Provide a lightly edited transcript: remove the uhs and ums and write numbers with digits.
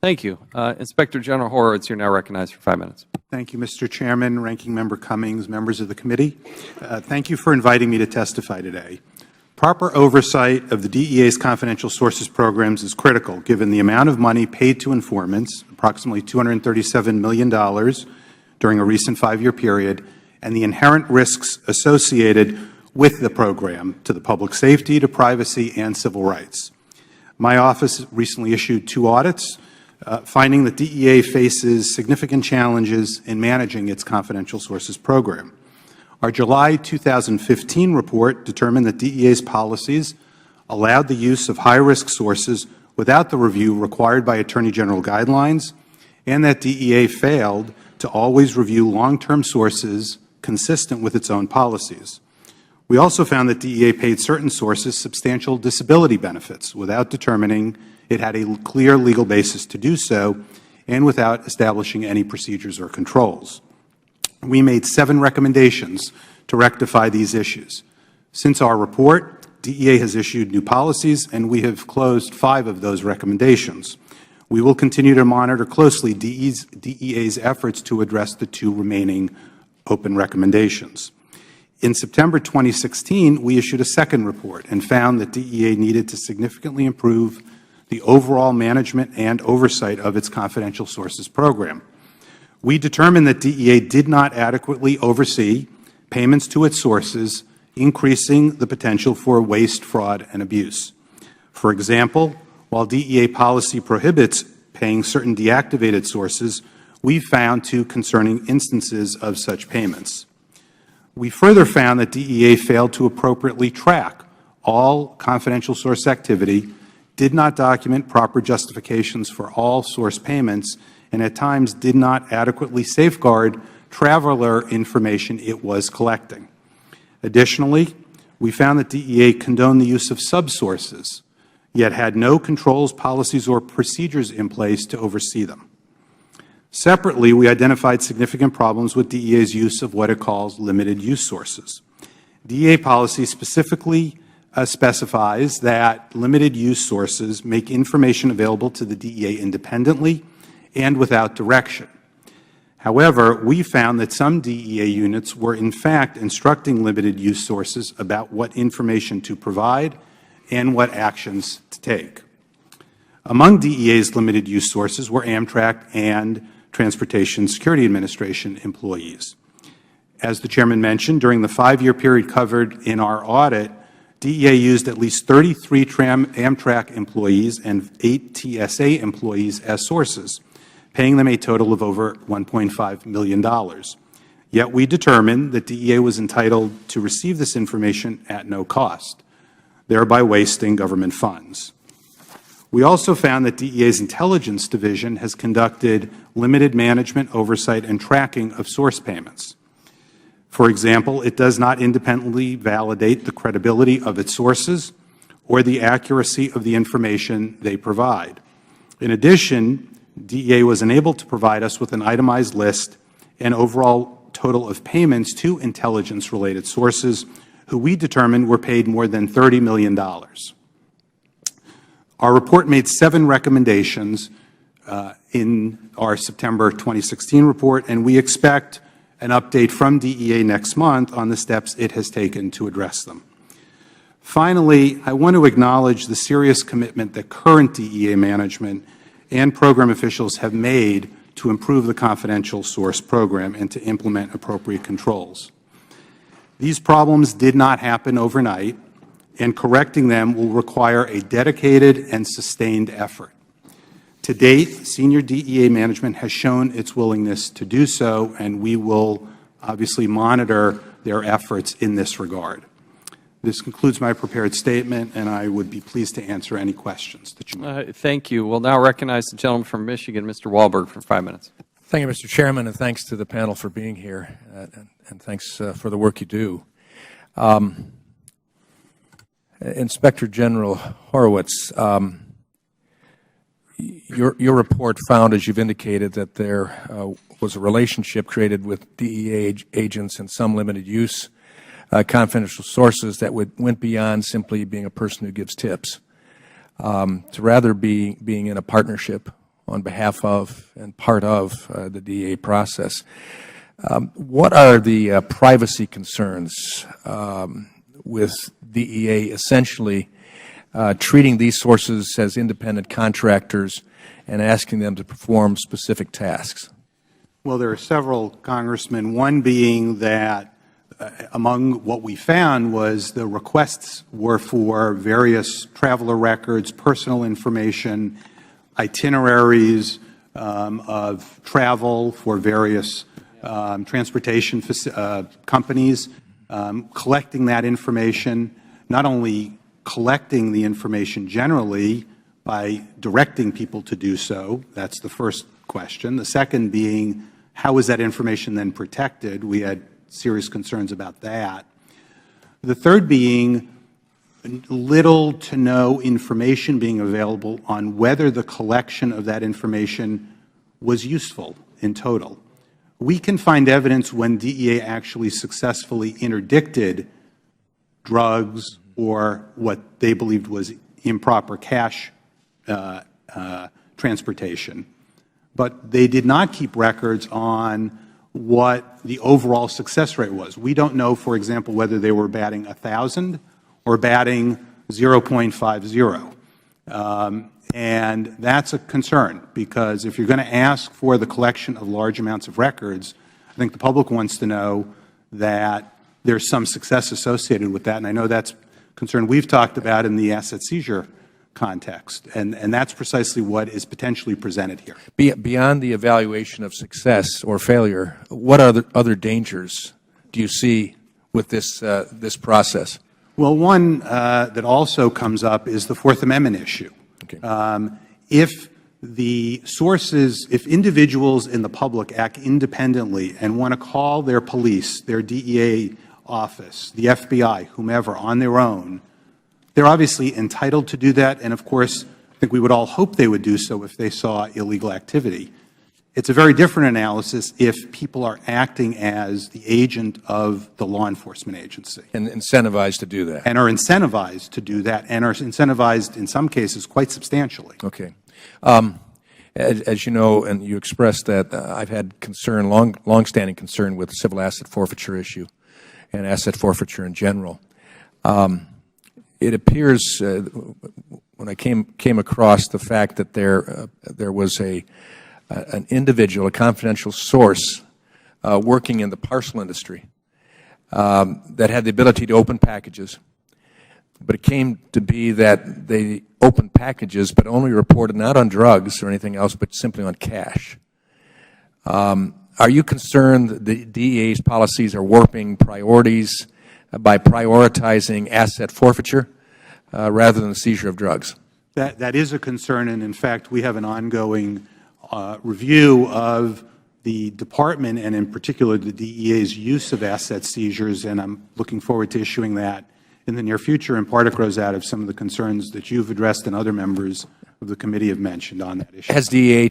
Thank you. Inspector General Horowitz, you're now recognized for 5 minutes. Thank you, Mr. Chairman, Ranking Member Cummings, members of the committee. Thank you for inviting me to testify today. Proper oversight of the DEA's confidential sources programs is critical, given the amount of money paid to informants, approximately $237 million during a recent 5-year period, and the inherent risks associated with the program to the public safety, to privacy, and civil rights. My office recently issued 2 audits, finding that DEA faces significant challenges in managing its confidential sources program. Our July 2015 report determined that DEA's policies allowed the use of high-risk sources without the review required by Attorney General guidelines, and that DEA failed to always review long-term sources consistent with its own policies. We also found that DEA paid certain sources substantial disability benefits without determining it had a clear legal basis to do so and without establishing any procedures or controls. We made 7 recommendations to rectify these issues. Since our report, DEA has issued new policies, and we have closed 5 of those recommendations. We will continue to monitor closely DEA's efforts to address the 2 remaining open recommendations. In September 2016, we issued a second report and found that DEA needed to significantly improve the overall management and oversight of its confidential sources program. We determined that DEA did not adequately oversee payments to its sources, increasing the potential for waste, fraud, and abuse. For example, while DEA policy prohibits paying certain deactivated sources, we found 2 concerning instances of such payments. We further found that DEA failed to appropriately track all confidential source activity, did not document proper justifications for all source payments, and at times did not adequately safeguard traveler information it was collecting. Additionally, we found that DEA condoned the use of subsources, yet had no controls, policies, or procedures in place to oversee them. Separately, we identified significant problems with DEA's use of what it calls limited use sources. DEA policy specifically specifies that limited use sources make information available to the DEA independently and without direction. However, we found that some DEA units were in fact instructing limited use sources about what information to provide and what actions to take. Among DEA's limited use sources were Amtrak and Transportation Security Administration employees. As the Chairman mentioned, during the 5-year period covered in our audit, DEA used at least 33 Amtrak employees and 8 TSA employees as sources, paying them a total of over $1.5 million. Yet we determined that DEA was entitled to receive this information at no cost, thereby wasting government funds. We also found that DEA's Intelligence Division has conducted limited management, oversight, and tracking of source payments. For example, it does not independently validate the credibility of its sources or the accuracy of the information they provide. In addition, DEA was unable to provide us with an itemized list and overall total of payments to intelligence-related sources who we determined were paid more than $30 million. Our report made 7 recommendations in our September 2016 report, and we expect an update from DEA next month on the steps it has taken to address them. Finally, I want to acknowledge the serious commitment that current DEA management and program officials have made to improve the confidential source program and to implement appropriate controls. These problems did not happen overnight, and correcting them will require a dedicated and sustained effort. To date, senior DEA management has shown its willingness to do so, and we will obviously monitor their efforts in this regard. This concludes my prepared statement, and I would be pleased to answer any questions that you may have. Thank you. We'll now recognize the gentleman from Michigan, Mr. Walberg, for 5 minutes. Thank you, Mr. Chairman, and thanks to the panel for being here, and thanks for the work you do. Inspector General Horowitz, your report found, as you've indicated, that there was a relationship created with DEA agents and some limited use confidential sources that went beyond simply being a person who gives tips, to rather being in a partnership on behalf of and part of the DEA process. What are the privacy concerns with DEA essentially treating these sources as independent contractors and asking them to perform specific tasks? Well, there are several, Congressman, one being that among what we found was the requests were for various traveler records, personal information, itineraries of travel for various transportation companies, collecting that information, not only collecting the information generally by directing people to do so. That's the first question. The second being, how is that information then protected? We had serious concerns about that. The third being little to no information being available on whether the collection of that information was useful in total. We can find evidence when DEA actually successfully interdicted drugs or what they believed was improper cash transportation. But they did not keep records on what the overall success rate was. We don't know, for example, whether they were batting 1,000 or batting 0.50. And that's a concern, because if you're going to ask for the collection of large amounts of records, I think the public wants to know that there's some success associated with that. And I know that's a concern we've talked about in the asset seizure context, and that's precisely what is potentially presented here. Beyond the evaluation of success or failure, what other dangers do you see with this process? Well, one that also comes up is the Fourth Amendment issue. Okay. If the sources, if individuals in the public act independently and want to call their police, their DEA office, the FBI, whomever, on their own, they're obviously entitled to do that, and of course, I think we would all hope they would do so if they saw illegal activity. It's a very different analysis if people are acting as the agent of the law enforcement agency. And incentivized to do that. And are incentivized to do that, and are incentivized in some cases quite substantially. Okay. As you know, and you expressed that, I've had concern, long-standing concern with the civil asset forfeiture issue and asset forfeiture in general. It appears, when I came across the fact that there was an individual, a confidential source, working in the parcel industry that had the ability to open packages, but it came to be that they opened packages but only reported not on drugs or anything else, but simply on cash. Are you concerned that the DEA's policies are warping priorities by prioritizing asset forfeiture rather than the seizure of drugs? That is a concern, and in fact, we have an ongoing review of the Department and in particular the DEA's use of asset seizures, and I'm looking forward to issuing that in the near future. In part, it grows out of some of the concerns that you've addressed and other members of the committee have mentioned on that issue. Has DEA